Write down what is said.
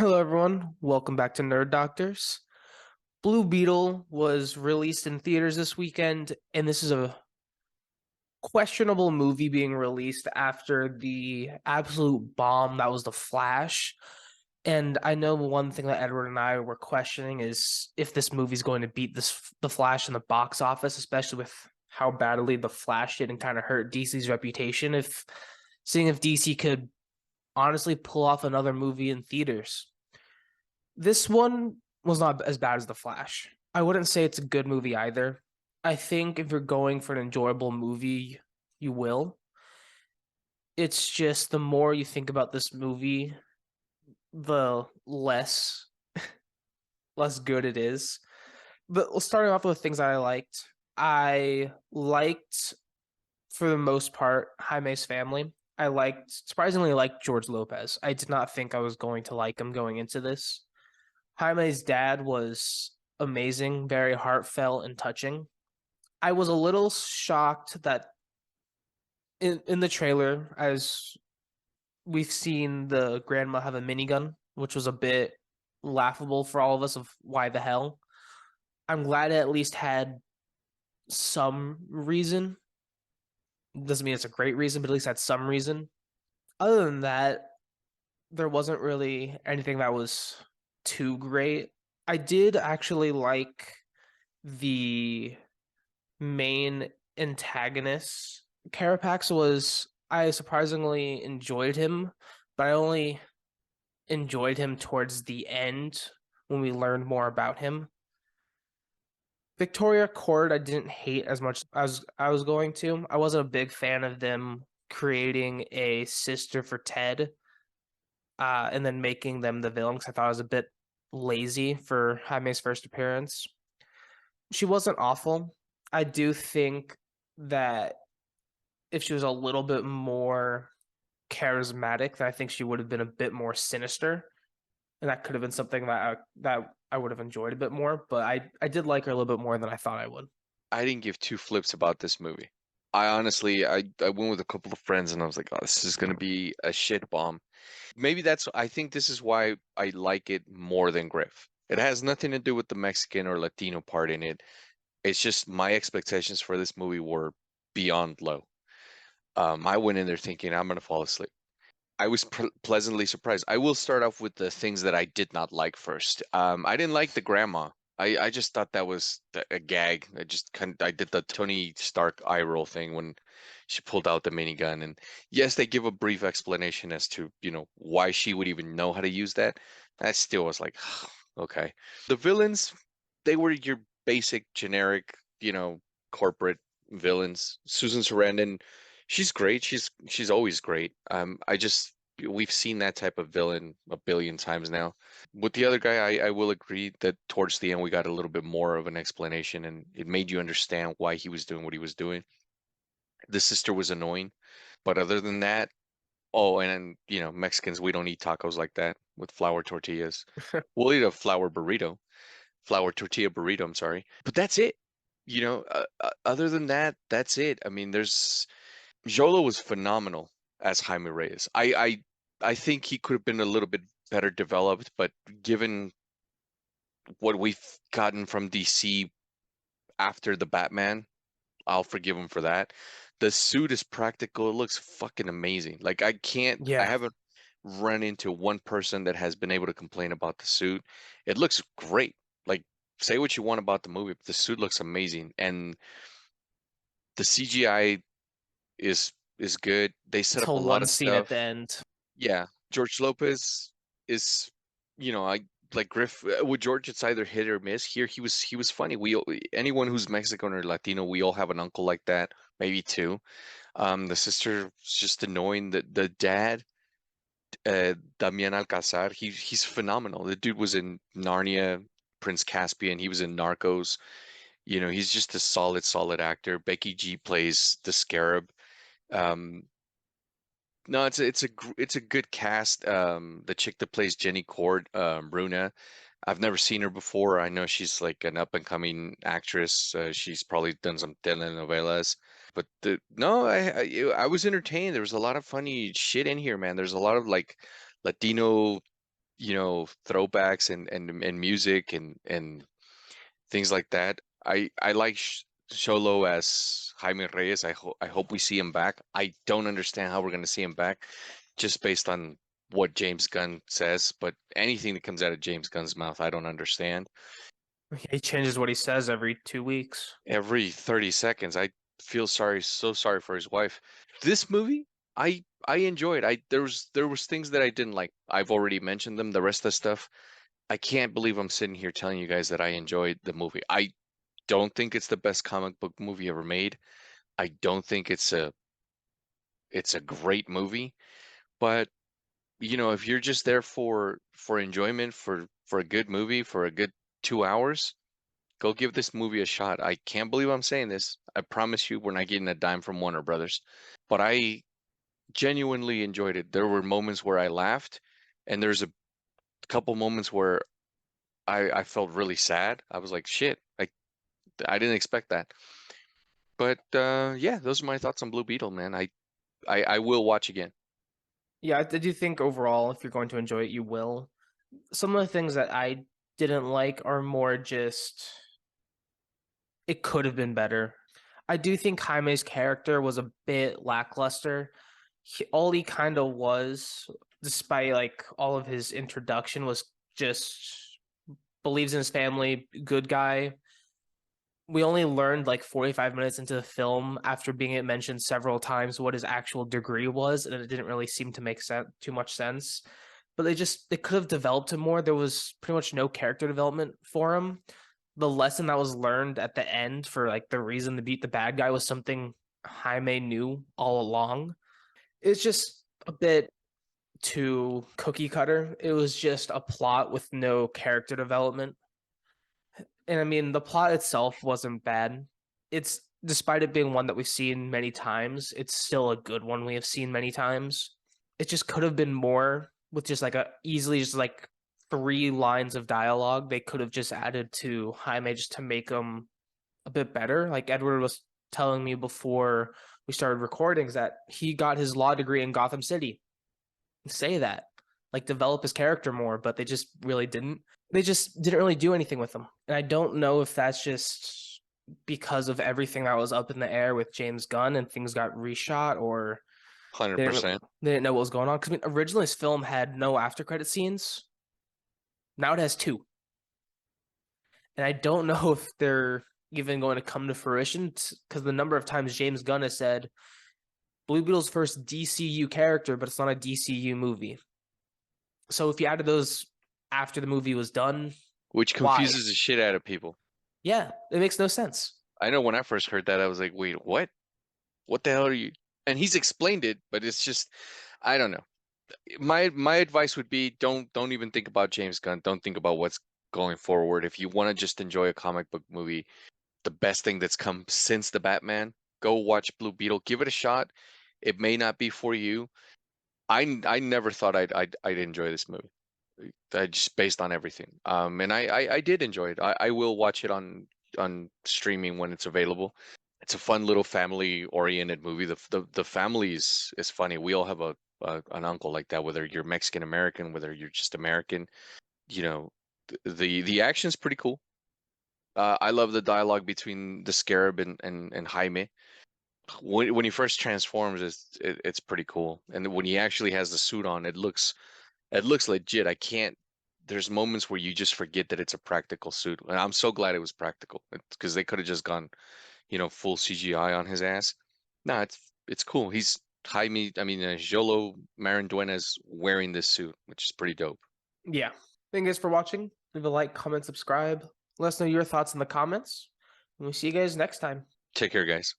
Hello, everyone. Welcome back to Nerd Doctors. Blue Beetle was released in theaters this weekend, and this is a questionable movie being released after the absolute bomb that was The Flash. And I know one thing that Edward and I were questioning is if this movie's going to beat The Flash in the box office, especially with how badly The Flash did and kind of hurt DC's reputation. If seeing if DC could honestly pull off another movie in theaters. This one was not as bad as The Flash. I wouldn't say it's a good movie either. I think if you're going for an enjoyable movie, you will. It's just the more you think about this movie, the less good it is. But starting off with things that I liked. I liked, for the most part, Jaime's family. Surprisingly liked George Lopez. I did not think I was going to like him going into this. Jaime's dad was amazing, very heartfelt and touching. I was a little shocked that in the trailer, as we've seen the grandma have a minigun, which was a bit laughable for all of us of why the hell. I'm glad it at least had some reason. Doesn't mean it's a great reason, but at least had some reason. Other than that, there wasn't really anything that was too great. I did actually like the main antagonist. Carapax was I surprisingly enjoyed him, but I only enjoyed him towards the end when we learned more about him. Victoria Court I didn't hate as much as I was going to. I wasn't a big fan of them creating a sister for Ted, and then making them the villain because I thought it was a bit lazy for Jaime's first appearance. She wasn't awful. I do think that if she was a little bit more charismatic, then I think she would have been a bit more sinister, and that could have been something that I would have enjoyed a bit more. But I did like her a little bit more than I thought I would. I didn't give two flips about this movie. I honestly, I went with a couple of friends and I was like, oh, this is gonna be a shit bomb. Maybe I think this is why I like it more than Griff. It has nothing to do with the Mexican or Latino part in it. It's just my expectations for this movie were beyond low. I went in there thinking I'm gonna fall asleep. I was pleasantly surprised. I will start off with the things that I did not like first. I didn't like the grandma. I just thought that was a gag. I did the Tony Stark eye roll thing when she pulled out the minigun. And yes, they give a brief explanation as to, why she would even know how to use that. That still was like, okay. The villains, they were your basic generic, corporate villains. Susan Sarandon, she's great. She's always great. We've seen that type of villain a billion times now. With the other guy, I will agree that towards the end we got a little bit more of an explanation and it made you understand why he was doing what he was doing. The sister was annoying, but other than that, oh, and Mexicans, we don't eat tacos like that with flour tortillas. We'll eat a flour tortilla burrito, I'm sorry. But that's it. Other than that, that's it. I mean, there's Jolo was phenomenal as Jaime Reyes. I think he could have been a little bit better developed, but given what we've gotten from DC after the Batman, I'll forgive him for that. The suit is practical. It looks fucking amazing. Like I Yeah, haven't run into one person that has been able to complain about the suit. It looks great. Like say what you want about the movie, but the suit looks amazing and the CGI is good. They set up a until lot one of scene at stuff. the end. Yeah, George Lopez is, I like Griff with George. It's either hit or miss. Here, he was funny. Anyone who's Mexican or Latino, we all have an uncle like that, maybe two. The sister was just annoying. The dad, Damian Alcazar, he's phenomenal. The dude was in Narnia, Prince Caspian. He was in Narcos. He's just a solid actor. Becky G plays the Scarab. Um, No, it's a good cast. The chick that plays Jenny Cord, Runa, I've never seen her before. I know she's like an up and coming actress. She's probably done some telenovelas. But no, I was entertained. There was a lot of funny shit in here, man. There's a lot of like Latino throwbacks and music and things like that. I like Sholo as Jaime Reyes. I hope we see him back. I don't understand how we're gonna see him back, just based on what James Gunn says. But anything that comes out of James Gunn's mouth, I don't understand. He changes what he says every 2 weeks. Every 30 seconds, I feel so sorry for his wife. This movie, I enjoyed. There was things that I didn't like. I've already mentioned them. The rest of the stuff, I can't believe I'm sitting here telling you guys that I enjoyed the movie. I don't think it's the best comic book movie ever made. I don't think it's a great movie, but if you're just there for enjoyment, for a good movie, for a good 2 hours, go give this movie a shot. I can't believe I'm saying this. I promise you, we're not getting a dime from Warner Brothers, but I genuinely enjoyed it. There were moments where I laughed, and there's a couple moments where I felt really sad. I was like, shit, I didn't expect that. But yeah, those are my thoughts on Blue Beetle, man. I will watch again. Yeah, I do think overall, if you're going to enjoy it, you will. Some of the things that I didn't like are more just it could have been better. I do think Jaime's character was a bit lackluster. All he kind of was, despite like all of his introduction, was just believes in his family, good guy. We only learned like 45 minutes into the film after being mentioned several times what his actual degree was, and it didn't really seem to make too much sense. But they could have developed him more. There was pretty much no character development for him. The lesson that was learned at the end for like the reason to beat the bad guy was something Jaime knew all along. It's just a bit too cookie cutter. It was just a plot with no character development. And I mean, the plot itself wasn't bad. It's despite it being one that we've seen many times, it's still a good one we have seen many times. It just could have been more with just like a easily just like 3 lines of dialogue. They could have just added to Jaime just to make him a bit better. Like Edward was telling me before we started recordings that he got his law degree in Gotham City. Say that. Like develop his character more, but they just really didn't. They just didn't really do anything with him. And I don't know if that's just because of everything that was up in the air with James Gunn and things got reshot or they didn't, 100%. they didn't know what was going on. Because I mean, originally this film had no after credit scenes. Now it has 2. And I don't know if they're even going to come to fruition because the number of times James Gunn has said Blue Beetle's first DCU character, but it's not a DCU movie. So if you added those after the movie was done, Which why? confuses the shit out of people. Yeah, it makes no sense. I know when I first heard that, I was like, wait, what? What the hell are you? And he's explained it, but it's just, I don't know. My advice would be don't even think about James Gunn. Don't think about what's going forward. If you want to just enjoy a comic book movie, the best thing that's come since the Batman, go watch Blue Beetle. Give it a shot. It may not be for you. I never thought I'd enjoy this movie. Just based on everything. And I did enjoy it. I will watch it on streaming when it's available. It's a fun little family oriented movie. The family is funny. We all have an uncle like that, whether you're Mexican American, whether you're just American. You know, the action's pretty cool. I love the dialogue between the Scarab and Jaime. When he first transforms, it's pretty cool. And when he actually has the suit on, it looks legit. I can't. There's moments where you just forget that it's a practical suit, and I'm so glad it was practical because they could have just gone, full CGI on his ass. No, it's cool. He's Jaime. I mean, Jolo Maranduena's wearing this suit, which is pretty dope. Yeah. Thank you guys for watching. Leave a like, comment, subscribe. Let us know your thoughts in the comments. And we'll see you guys next time. Take care, guys.